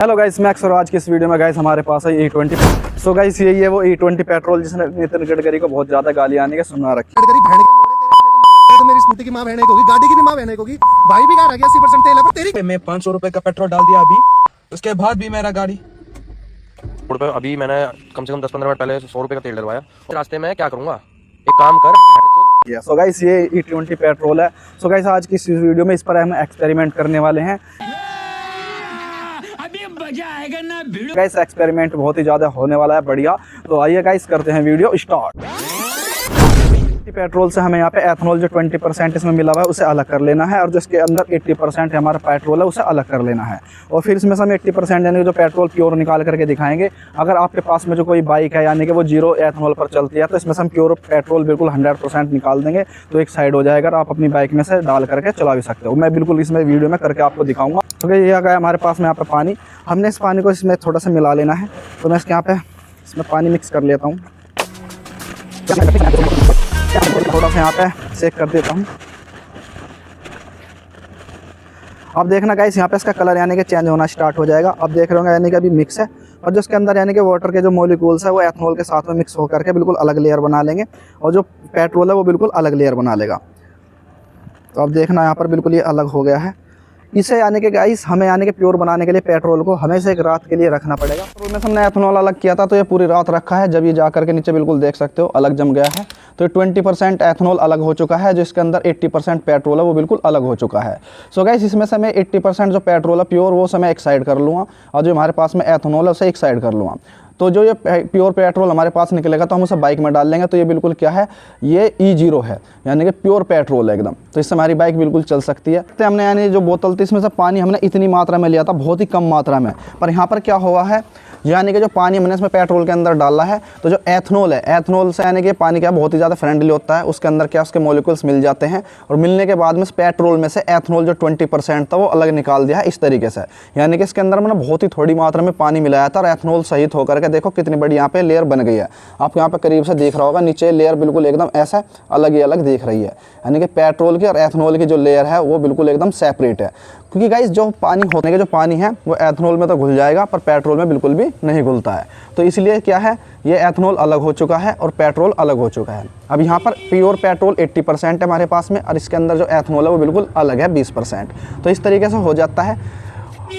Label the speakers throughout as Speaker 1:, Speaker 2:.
Speaker 1: Hello guys, मैं अक्सर आज की इस वीडियो में गाइस हमारे पास है E20। सो गाइस यही है वो E20 पेट्रोल जिसने नितिन गडकरी को बहुत ज्यादा गाली आने के सुना रखी।
Speaker 2: गडकरी बहन के लोड़े तेरे तो मेरी स्कूटी की मां बहन होगी, गाड़ी की भी मां बहन होगी, भाई भी घर आ गया 80% तेल है पर तेरी।
Speaker 3: मैं 500 रुपए का पेट्रोल डाल दिया अभी, उसके बाद भी मेरा गाड़ी
Speaker 4: अभी मैंने कम से कम 10-15 मिनट पहले 100 रुपए का तेल डलवाया। रास्ते में क्या करूंगा, एक काम कर।
Speaker 1: सो गाइस ये E20 पेट्रोल है। सो गाइस आज की इस वीडियो में इस पर हम एक्सपेरिमेंट करने वाले हैं।
Speaker 5: अभी मजा आएगा ना भिड़ो।
Speaker 1: गाइस एक्सपेरिमेंट बहुत ही ज्यादा होने वाला है, बढ़िया। तो आइए गाइस करते हैं वीडियो स्टार्ट। पेट्रोल से हमें यहाँ पे एथनॉल जो 20% इसमें मिला हुआ है उसे अलग कर लेना है, और जो इसके अंदर 80% हमारा पेट्रोल है उसे अलग कर लेना है। और फिर इसमें से हम 80% यानी कि जो पेट्रोल प्योर निकाल करके दिखाएंगे। अगर आपके पास में जो कोई बाइक है यानी कि वो 0 एथनॉल पर चलती है तो इसमें से हम प्योर पेट्रोल बिल्कुल 100% निकाल देंगे, तो एक साइड हो जाएगा। आप अपनी बाइक में से डाल करके चला भी सकते हो। मैं बिल्कुल इसमें वीडियो में करके आपको दिखाऊंगा। तो ये आ गया हमारे पास में यहाँ पे पानी। हमने इस पानी को इसमें थोड़ा सा मिला लेना है। तो मैं इसके यहाँ पे इसमें पानी मिक्स कर लेता हूँ, थोड़ा सा यहाँ पे सेक कर देता हूँ। अब देखना गाइस यहाँ पे इसका कलर यानी कि चेंज होना स्टार्ट हो जाएगा। अब देख रहे होंगे यानी कि अभी मिक्स है, और जो इसके अंदर यानी कि वाटर के जो मॉलिक्यूल्स है वो एथनॉल के साथ में मिक्स होकर के बिल्कुल अलग लेयर बना लेंगे, और जो पेट्रोल है वो बिल्कुल अलग लेयर बना लेगा। तो अब देखना यहाँ पर बिल्कुल ये अलग हो गया है। इसे यानी कि गाइस हमें यानी कि प्योर बनाने के लिए पेट्रोल को हमें से एक रात के लिए रखना पड़ेगा। पेट्रोल में हमने एथनॉल अलग किया था तो ये पूरी रात रखा है। जब ये जा करके नीचे बिल्कुल देख सकते हो अलग जम गया है। तो 20% एथनॉल अलग हो चुका है, जो इसके अंदर 80% पेट्रोल है वो बिल्कुल अलग हो चुका है। सो गाइस इसमें से मैं 80% जो पेट्रोल है प्योर वो समय एक साइड कर लूँगा, और जो हमारे पास में एथनॉल है उसे एक साइड कर लूँगा। तो जो ये प्योर पेट्रोल हमारे पास निकलेगा तो हम उसे बाइक में डाल लेंगे। तो ये बिल्कुल क्या है, ये E0 है यानी कि प्योर पेट्रोल है एकदम। तो इससे हमारी बाइक बिल्कुल चल सकती है। तो हमने यानी जो बोतल थी इसमें से पानी हमने इतनी मात्रा में लिया था, बहुत ही कम मात्रा में। पर यहाँ पर क्या हुआ है, यानी कि जो पानी हमने इसमें पेट्रोल के अंदर डाला है, तो जो एथनॉल है, एथनॉल से यानी कि पानी क्या बहुत ही ज़्यादा फ्रेंडली होता है। उसके अंदर क्या उसके मॉलिक्यूल्स मिल जाते हैं, और मिलने के बाद में इस पेट्रोल में से एथनॉल जो 20% था वो अलग निकाल दिया है इस तरीके से। यानी कि इसके अंदर मैंने बहुत ही थोड़ी मात्रा में पानी मिलाया था, और एथनॉल सहित होकर के देखो कितनी बड़ी यहाँ पे लेयर बन गई है। आपको यहाँ पे करीब से दिख रहा होगा, नीचे लेयर बिल्कुल एकदम ऐसा अलग ही अलग दिख रही है। यानी कि पेट्रोल की और एथनॉल की जो लेयर है वो बिल्कुल एकदम सेपरेट है। क्योंकि गाइस जो पानी होने के जो पानी है वो एथनॉल में तो घुल जाएगा, पर पेट्रोल में बिल्कुल भी नहीं घुलता है। तो इसलिए क्या है, ये एथनॉल अलग हो चुका है और पेट्रोल अलग हो चुका है। अब यहाँ पर प्योर पेट्रोल 80% है हमारे पास में, और इसके अंदर जो एथनॉल है वो बिल्कुल अलग है 20%। तो इस तरीके से हो जाता है।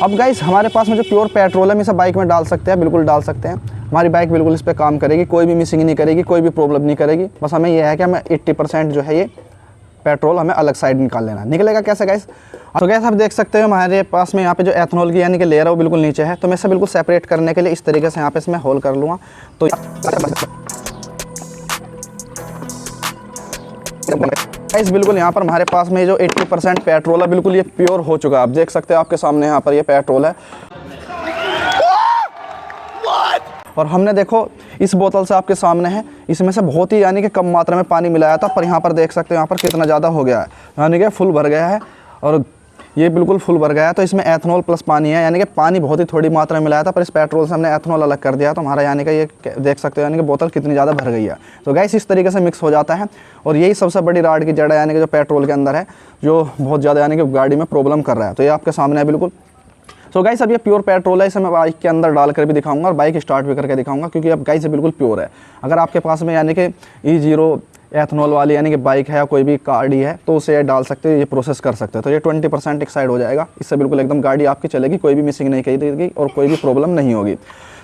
Speaker 1: अब गाइस हमारे पास में जो प्योर पेट्रोल है हम इसे बाइक में डाल सकते हैं, बिल्कुल डाल सकते हैं। हमारी बाइक बिल्कुल इस पर काम करेगी, कोई भी मिसिंग नहीं करेगी, कोई भी प्रॉब्लम नहीं करेगी। बस हमें यह है कि हमें 80% जो है ये पेट्रोल हमें अलग साइड निकाल लेना। निकलेगा कैसे गाइस? तो गैस आप देख सकते हो हमारे पास में यहाँ पे जो एथनॉल की यानी कि लेयर है वो बिल्कुल नीचे है। तो मैं इसे बिल्कुल सेपरेट करने के लिए इस तरीके से यहाँ पे इसमें होल कर लूँगा। तो गाइस बिल्कुल यहाँ पर हमारे पास में जो 80% पेट्रोल है बिल्कुल ये प्योर हो चुका है। आप देख सकते हो आपके सामने यहाँ पर ये पेट्रोल है। और हमने देखो इस बोतल से आपके सामने है, इसमें से बहुत ही यानी कि कम मात्रा में पानी मिलाया था, पर यहाँ पर देख सकते हो यहाँ पर कितना ज़्यादा हो गया है, यानी कि फुल भर गया है। और ये बिल्कुल फुल भर गया है। तो इसमें एथनॉल प्लस पानी है, यानी कि पानी बहुत ही थोड़ी मात्रा में मिलाया था, पर इस पेट्रोल से हमने एथनॉल अलग कर दिया। तो हमारा यानी कि ये देख सकते हो यानी कि बोतल कितनी ज़्यादा भर गई है। तो गैस इस तरीके से मिक्स हो जाता है, और यही सबसे बड़ी राड की जड़ है यानी कि जो पेट्रोल के अंदर है, जो बहुत ज़्यादा यानी कि गाड़ी में प्रॉब्लम कर रहा है। तो ये आपके सामने है बिल्कुल। सो गाइस अब ये प्योर पेट्रोल है, इसे मैं बाइक के अंदर डाल कर भी दिखाऊंगा और बाइक स्टार्ट भी करके दिखाऊंगा, क्योंकि अब गाइस ये बिल्कुल प्योर है। अगर आपके पास में यानी कि E0 एथनॉल वाली यानी कि बाइक है या कोई भी गाड़ी है तो उसे ये डाल सकते हो, ये प्रोसेस कर सकते हो। तो ये 20% एक साइड हो जाएगा, इससे बिल्कुल एकदम गाड़ी आपकी चलेगी, कोई भी मिसिंग नहीं करेगी और कोई भी प्रॉब्लम नहीं होगी।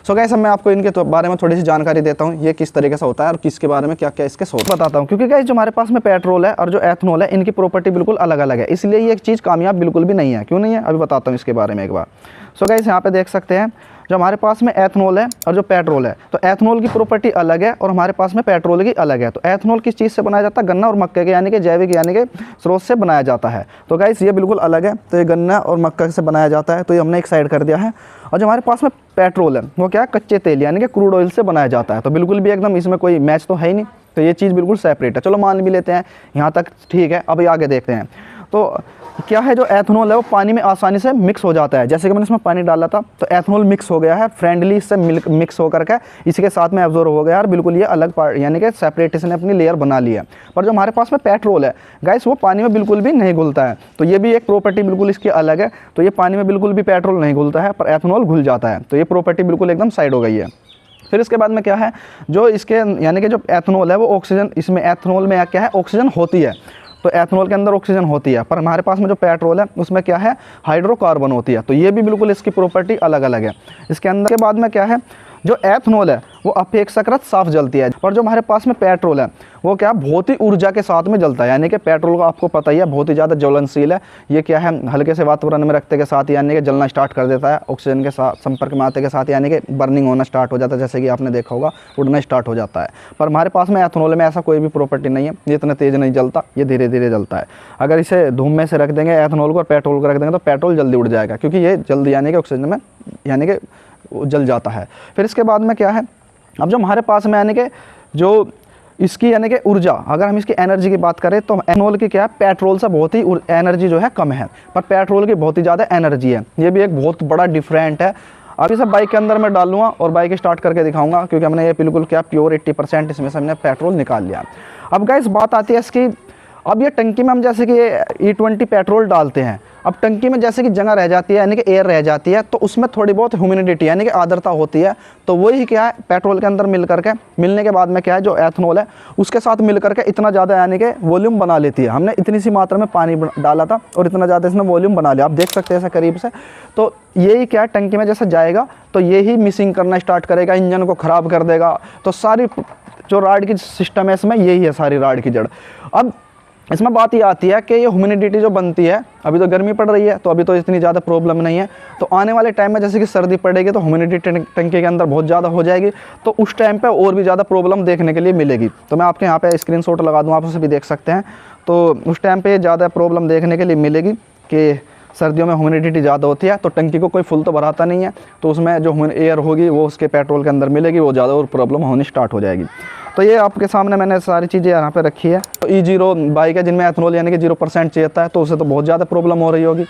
Speaker 1: सो गाइस अब मैं आपको इनके बारे में थोड़ी सी जानकारी देता हूँ, ये किस तरीके से होता है और किसके बारे में क्या क्या इसके सोच बताता हूँ। क्योंकि गाइस जो हमारे पास में पेट्रोल है और जो एथनॉल है इनकी प्रॉपर्टी बिल्कुल अलग अलग है, इसलिए ये एक चीज़ कामयाब बिल्कुल भी नहीं है। क्यों नहीं है अभी बताता हूँ इसके बारे में एक बार। सो गाइस यहाँ पे देख सकते हैं जो हमारे पास में एथनॉल है और जो पेट्रोल है, तो एथनॉल की प्रॉपर्टी अलग है और हमारे पास में पेट्रोल की अलग है। तो एथनॉल किस चीज़ से बनाया जाता है? गन्ना और मक्के के यानी कि जैविक यानी कि स्रोत से बनाया जाता है। तो गाइस ये बिल्कुल अलग है। तो ये गन्ना और मक्का से बनाया जाता है, तो ये हमने एक साइड कर दिया है। और जो हमारे पास में पेट्रोल है वो क्या है, कच्चे तेल यानी कि क्रूड ऑयल से बनाया जाता है। तो बिल्कुल भी एकदम इसमें कोई मैच तो है ही नहीं, तो ये चीज़ बिल्कुल सेपरेट है। चलो मान भी लेते हैं यहाँ तक, ठीक है। अभी आगे देखते हैं। तो क्या है, जो एथनॉल है वो पानी में आसानी से मिक्स हो जाता है। जैसे कि मैंने इसमें पानी डाला था तो एथनॉल मिक्स हो गया है, फ्रेंडली इससे मिक्स होकर के इसी के साथ में एब्जॉर्ब हो गया और बिल्कुल ये अलग पार्ट यानी कि सेपरेटेशन अपनी लेयर बना ली है। पर जो हमारे पास में पेट्रोल है गाइस वो पानी में बिल्कुल भी नहीं घुलता है, तो ये भी एक प्रॉपर्टी बिल्कुल इसकी अलग है। तो ये पानी में बिल्कुल भी पेट्रोल नहीं घुलता है पर एथनॉल घुल जाता है, तो ये प्रॉपर्टी बिल्कुल एकदम साइड हो गई है। फिर इसके बाद में क्या है, जो इसके यानी कि जो एथनॉल है वो ऑक्सीजन, इसमें एथनॉल में क्या है ऑक्सीजन होती है, तो एथनॉल के अंदर ऑक्सीजन होती है, पर हमारे पास में जो पेट्रोल है उसमें क्या है हाइड्रोकार्बन होती है, तो ये भी बिल्कुल इसकी प्रॉपर्टी अलग अलग है। इसके अंदर के बाद में क्या है, जो एथनॉल है वो अपेक्षाकृत साफ जलती है, पर जो हमारे पास में पेट्रोल है वो क्या बहुत ही ऊर्जा के साथ में जलता है। यानी कि पेट्रोल का आपको पता ही है बहुत ही ज़्यादा ज्वलनशील है, ये क्या है हल्के से वातावरण में रखते के साथ यानी कि जलना स्टार्ट कर देता है, ऑक्सीजन के साथ संपर्क में आते के साथ यानी कि बर्निंग होना स्टार्ट हो जाता है, जैसे कि आपने देखा होगा उड़ना स्टार्ट हो जाता है। पर हमारे पास में एथनॉल में ऐसा कोई भी प्रॉपर्टी नहीं है, ये इतना तेज़ नहीं जलता, ये धीरे धीरे जलता है। अगर इसे धूम में से रख देंगे एथनॉल को और पेट्रोल को रख देंगे तो पेट्रोल जल्दी उड़ जाएगा, क्योंकि ये जल्दी यानी कि ऑक्सीजन में यानी कि जल जाता है। फिर इसके बाद में क्या है, अब जो हमारे पास में यानी कि जो इसकी यानी कि ऊर्जा, अगर हम इसकी एनर्जी की बात करें तो एथनॉल की क्या है पेट्रोल से बहुत ही एनर्जी जो है कम है, पर पेट्रोल की बहुत ही ज़्यादा एनर्जी है। ये भी एक बहुत बड़ा डिफरेंट है। अब इसे बाइक के अंदर मैं डालूंगा और बाइक स्टार्ट करके दिखाऊंगा, क्योंकि हमने ये बिल्कुल क्या प्योर 80% इसमें से हमने पेट्रोल निकाल लिया। अब गाइस बात आती है इसकी, अब ये टंकी में हम जैसे कि E20 पेट्रोल डालते हैं, अब टंकी में जैसे कि जगह रह जाती है यानी कि एयर रह जाती है, तो उसमें थोड़ी बहुत ह्यूमिडिटी यानी कि आर्द्रता होती है, तो वही क्या है पेट्रोल के अंदर मिलने के बाद में क्या है जो एथनॉल है उसके साथ मिल करके इतना ज़्यादा यानी कि वॉल्यूम बना लेती है। हमने इतनी सी मात्रा में पानी डाला था और इतना ज़्यादा इसने वॉल्यूम बना लिया, आप देख सकते हैं ऐसा करीब से। तो यही क्या है टंकी में जैसे जाएगा तो यही मिसिंग करना स्टार्ट करेगा, इंजन को ख़राब कर देगा। तो सारी जो राड की सिस्टम है इसमें यही है सारी राड की जड़। अब इसमें बात ये आती है कि ये ह्यूमिडिटी जो बनती है, अभी तो गर्मी पड़ रही है तो अभी तो इतनी ज़्यादा प्रॉब्लम नहीं है, तो आने वाले टाइम में जैसे कि सर्दी पड़ेगी तो ह्यूमिडिटी टंकी के अंदर बहुत ज़्यादा हो जाएगी, तो उस टाइम पे और भी ज़्यादा प्रॉब्लम देखने के लिए मिलेगी। तो मैं आपके यहाँ पे स्क्रीनशॉट लगा दूँ, आप उसे भी देख सकते हैं। तो उस टाइम पर ज़्यादा प्रॉब्लम देखने के लिए मिलेगी कि सर्दियों में ह्यूमिडिटी ज़्यादा होती है, तो टंकी को कोई फुल तो भराता नहीं है, तो उसमें जो एयर होगी वो उसके पेट्रोल के अंदर मिलेगी, वो ज़्यादा और प्रॉब्लम होनी स्टार्ट हो जाएगी। तो ये आपके सामने मैंने सारी चीज़ें यहाँ पे रखी है। तो E0 बाइक है जिनमें एथनॉल यानी कि 0% चाहिए है, तो उसे तो बहुत ज़्यादा प्रॉब्लम हो रही होगी।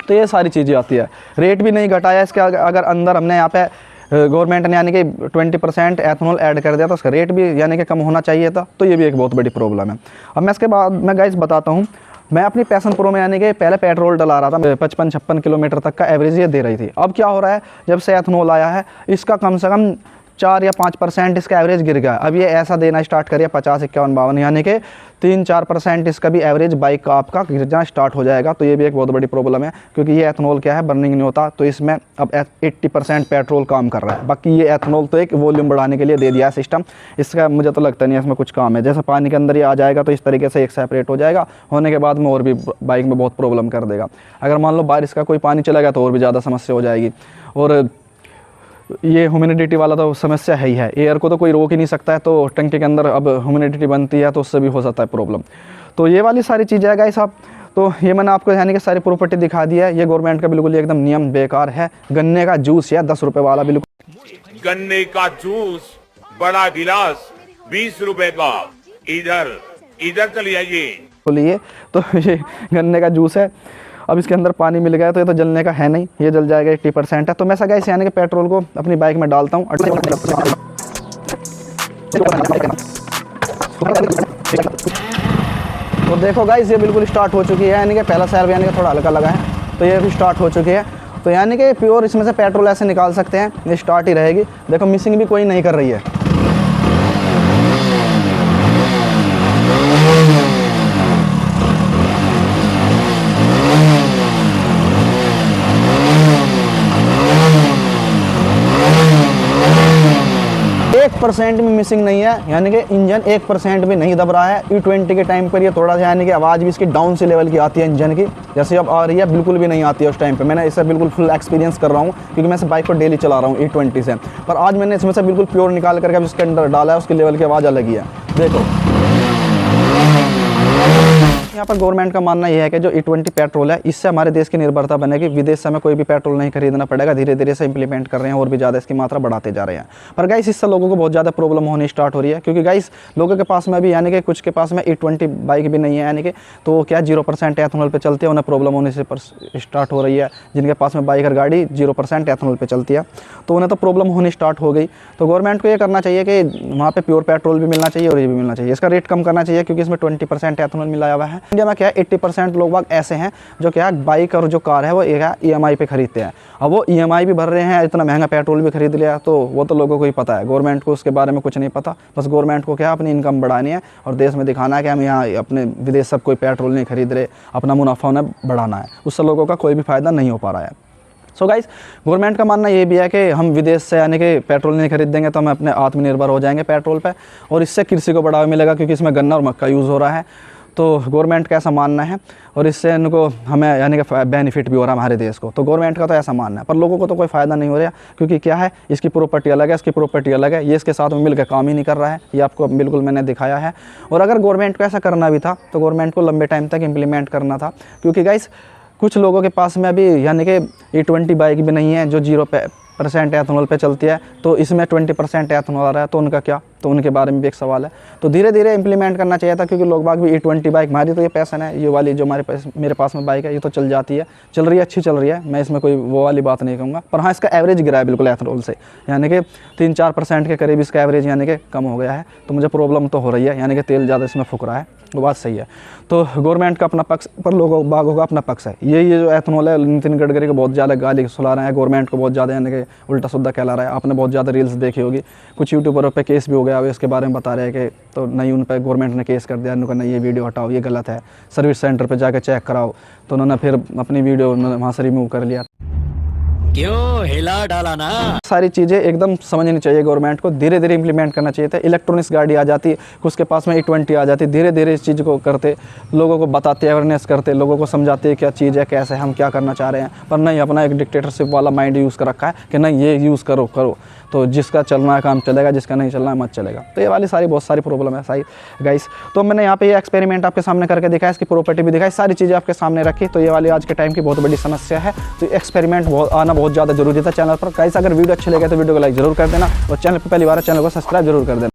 Speaker 1: तो ये सारी चीज़ें आती है। रेट भी नहीं घटाया इसके, अगर अंदर हमने यहाँ पे गवर्नमेंट ने यानी कि 20% एथनॉल ऐड कर दिया तो उसका रेट भी यानी कि कम होना चाहिए था, तो ये भी एक बहुत बड़ी प्रॉब्लम है। अब मैं इसके बाद मैं गाइस बताता हूँ, मैं अपनी पैशन प्रो में यानी कि पहले पेट्रोल डला रहा था, 55-56 किलोमीटर तक का एवरेज ये दे रही थी। अब क्या हो रहा है, जब से एथनॉल आया है इसका कम से कम 4 या 5% इसका एवरेज गिर गया। अब ये ऐसा देना स्टार्ट करिए 50, 51, 52 यानी कि 3-4% इसका भी एवरेज बाइक का आपका गिरना स्टार्ट हो जाएगा। तो ये भी एक बहुत बड़ी प्रॉब्लम है, क्योंकि ये एथनॉल क्या है बर्निंग नहीं होता, तो इसमें अब 80% पेट्रोल काम कर रहा है। बाकी ये एथनॉल तो एक वॉल्यूम बढ़ाने के लिए दे दिया है सिस्टम, इसका मुझे तो लगता नहीं है इसमें कुछ काम है। जैसे पानी के अंदर ही आ जाएगा तो इस तरीके से एक सेपरेट हो जाएगा, होने के बाद में और भी बाइक में बहुत प्रॉब्लम कर देगा। अगर मान लो बारिश का कोई पानी चला गया तो और भी ज़्यादा समस्या हो जाएगी। और ये ह्यूमिडिटी वाला तो समस्या है ही है, एयर को तो कोई रोक ही नहीं सकता है, तो टंकी के अंदर अब ह्यूमिडिटी बनती है तो उससे भी हो सकता है प्रॉब्लम। तो ये वाली सारी चीज़ें है गाइस साहब। तो ये मैंने आपको यानी कि सारी प्रॉपर्टी दिखा दी है। ये गवर्नमेंट का बिल्कुल एकदम नियम बेकार है। गन्ने का जूस है 10 रुपये वाला, बिल्कुल
Speaker 6: गन्ने का जूस बड़ा गिलास 20 रुपए का, इधर चली आइए।
Speaker 1: बोलिए। तो ये गन्ने का जूस है, अब इसके अंदर पानी मिल गया तो ये तो जलने का है नहीं, ये जल जाएगा 80% है। तो मैं ऐसा गाइस यानी कि पेट्रोल को अपनी बाइक में डालता हूँ। तो देखो गाइस ये बिल्कुल स्टार्ट हो चुकी है, यानी कि पहला सैल्व यानी कि थोड़ा हल्का लगा है, तो ये भी स्टार्ट हो चुकी है। तो यानी कि प्योर इसमें से पेट्रोल ऐसे निकाल सकते हैं, ये स्टार्ट ही रहेगी। देखो मिसिंग भी कोई नहीं कर रही है। % भी मिसिंग नहीं है, यानी कि इंजन 1% भी नहीं दब रहा है। E20 के टाइम पर ये थोड़ा सा यानी कि आवाज़ भी इसकी डाउन से लेवल की आती है इंजन की, जैसे अब आ रही है बिल्कुल भी नहीं आती है उस टाइम पे। मैंने इसे बिल्कुल फुल एक्सपीरियंस कर रहा हूँ, क्योंकि मैं इस बाइक को डेली चला रहा हूँ E20 से। पर आज मैंने इसमें से बिल्कुल प्योर निकाल करके उसके अंदर डाला है, उसकी लेवल की आवाज़ अलग ही है। देखो यहाँ पर गवर्नमेंट का मानना यह है कि जो E20 पेट्रोल है इससे हमारे देश की निर्भरता बनेगी, विदेश से हमें कोई भी पेट्रोल नहीं खरीदना पड़ेगा। धीरे धीरे से इंप्लीमेंट कर रहे हैं और भी ज़्यादा इसकी मात्रा बढ़ाते जा रहे हैं। पर गाइस इससे लोगों को बहुत ज़्यादा प्रॉब्लम होनी स्टार्ट हो रही है, क्योंकि गाइस लोगों के पास में भी यानी कि कुछ के पास में E20 बाइक भी नहीं है, यानी कि तो क्या 0% एथनॉल पे चलती है, उन्हें प्रॉब्लम होने से स्टार्ट हो रही है। जिनके पास में बाइक और गाड़ी 0% एथनॉल पे चलती है तो उन्हें तो प्रॉब्लम होनी स्टार्ट हो गई। तो गवर्नमेंट को ये करना चाहिए कि वहाँ पे प्योर पेट्रोल भी मिलना चाहिए और ये भी मिलना चाहिए। इसका रेट कम करना चाहिए, क्योंकि इसमें 20% एथनॉल मिलाया हुआ है। इंडिया में क्या है 80% लोग बाग ऐसे हैं जो क्या बाइक और जो कार है वो EMI पे खरीदते हैं। अब वो EMI भी भर रहे हैं, इतना महंगा पेट्रोल भी खरीद लिया, तो वो तो लोगों को ही पता है, गवर्नमेंट को उसके बारे में कुछ नहीं पता। बस गवर्नमेंट को क्या अपनी इनकम बढ़ानी है और देश में दिखाना है कि हम यहाँ अपने विदेश सब कोई पेट्रोल नहीं खरीद रहे, अपना मुनाफा उन्हें बढ़ाना है। उससे लोगों का कोई भी फ़ायदा नहीं हो पा रहा है। सो गाइस गवर्नमेंट का मानना ये भी है कि हम विदेश से यानी कि पेट्रोल नहीं खरीदेंगे तो हम अपने आत्मनिर्भर हो जाएंगे पेट्रोल पे, और इससे कृषि को बढ़ावा मिलेगा, क्योंकि इसमें गन्ना और मक्का यूज़ हो रहा है। तो गवर्नमेंट का ऐसा मानना है, और इससे इनको हमें यानी कि बेनिफिट भी हो रहा है हमारे देश को। तो गवर्नमेंट का तो ऐसा मानना है, पर लोगों को तो कोई फ़ायदा नहीं हो रहा, क्योंकि क्या है इसकी प्रॉपर्टी अलग है, इसकी प्रॉपर्टी अलग है, ये इसके साथ में मिलकर काम ही नहीं कर रहा है। ये आपको बिल्कुल मैंने दिखाया है। और अगर गवर्नमेंट को ऐसा करना भी था तो गवर्नमेंट को लंबे टाइम तक इम्प्लीमेंट करना था, क्योंकि गाइस कुछ लोगों के पास में अभी यानी कि E20 बाइक भी नहीं है जो 0% एथनॉल पे चलती है, तो इसमें 20% एथनॉल आ रहा है, तो उनका क्या, तो उनके बारे में भी एक सवाल है। तो धीरे धीरे इंप्लीमेंट करना चाहिए था, क्योंकि लोग बाग भी E20 बाइक, हमारी तो ये पैसन है, ये वाली जो मेरे पास में बाइक है ये तो चल जाती है, चल रही है, अच्छी चल रही है, मैं इसमें कोई वो वाली बात नहीं कहूँगा। पर हाँ इसका एवरेज गिरा है बिल्कुल एथनॉल से, यानी कि 3-4% के करीब इसका एवरेज यानी कि कम हो गया है। तो मुझे प्रॉब्लम तो हो रही है, यानी कि तेल ज़्यादा इसमें फूक रहा है, वो बात सही है। तो गवर्नमेंट का अपना पक्ष, पर लोगों बागों का अपना पक्ष है। ये जो एथनॉल है नितिन गडकरी को बहुत ज़्यादा गाली सुला रहे हैं, गवर्नमेंट को बहुत ज़्यादा यानी कि उल्टा सुद्धा कहला रहा है। आपने बहुत ज़्यादा रील्स देखी होगी, कुछ यूट्यूबरों पे केस भी हो गया, अब इसके बारे में बता रहे हैं कि तो नहीं, उन पर गवर्नमेंट ने केस कर दिया, उन्होंने कहा नहीं ये वीडियो हटाओ, ये गलत है, सर्विस सेंटर पर जाकर चेक कराओ। तो उन्होंने फिर अपनी वीडियो वहाँ से रिमूव कर लिया।
Speaker 5: क्यों हिला डाला ना।
Speaker 1: सारी चीज़ें एकदम समझनी चाहिए गवर्नमेंट को, धीरे धीरे इंप्लीमेंट करना चाहिए था। इलेक्ट्रॉनिक्स गाड़ी आ जाती, उसके पास में E20 आ जाती, धीरे धीरे इस चीज़ को करते, लोगों को बताते, अवेयरनेस करते, लोगों को समझाते क्या चीज़ है, कैसे हम क्या करना चाह रहे हैं। पर नहीं, अपना एक डिक्टेटरशिप वाला माइंड यूज़ कर रखा है कि नहीं ये यूज़ करो, तो जिसका चलना है काम चलेगा, जिसका नहीं चलना है मत चलेगा। तो ये वाली सारी बहुत सारी प्रॉब्लम है सारी गाइस। तो मैंने यहाँ पे ये एक्सपेरिमेंट आपके सामने करके दिखाया, इसकी प्रॉपर्टी भी दिखाई, सारी चीज़ें आपके सामने रखी। तो ये वाली आज के टाइम की बहुत बड़ी समस्या है, तो एक्सपेरिमेंट आना बहुत ज़्यादा जरूरी था चैनल पर। गाइस अगर वीडियो अच्छी लगे तो वीडियो को लाइक जरूर कर देना, और चैनल पर पहली बार चैनल को सब्सक्राइब जरूर कर देना।